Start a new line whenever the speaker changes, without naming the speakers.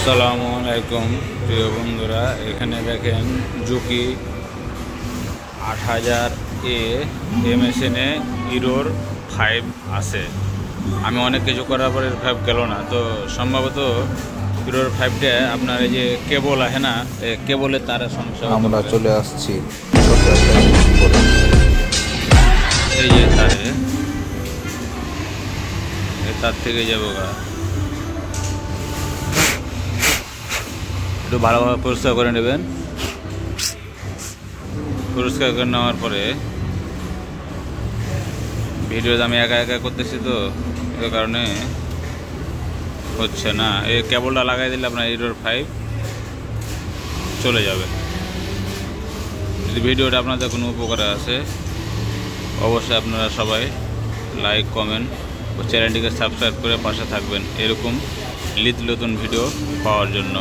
আসসালামু আলাইকুম প্রিয় বন্ধুরা, এখানে দেখেন জুকি 8000 MSN ইরোর 5 আছে। আমি অনেক কিছু করার পরে 5 গেল না, তো সম্ভবত ইরোর 5টা আপনার এই যে কেবল আছে না, কেবলের তারের সমস্যা।
আমরা চলে আসছি
এই যে তারে, তার থেকে যাবো গা, একটু ভালোভাবে পরিষ্কার করে নেবেন। পরিষ্কার করে নেওয়ার পরে ভিডিও আমি একা একা করতেছি, তো এর কারণে হচ্ছে না। এই কেবলটা লাগাই দিলে আপনার ইরোর 5 চলে যাবে। যদি ভিডিওটা আপনাদের কোনো উপকারে আসে, অবশ্যই আপনারা সবাই লাইক, কমেন্ট ও চ্যানেলটিকে সাবস্ক্রাইব করে পাশে থাকবেন এরকম নিত্য নতুন ভিডিও পাওয়ার জন্য।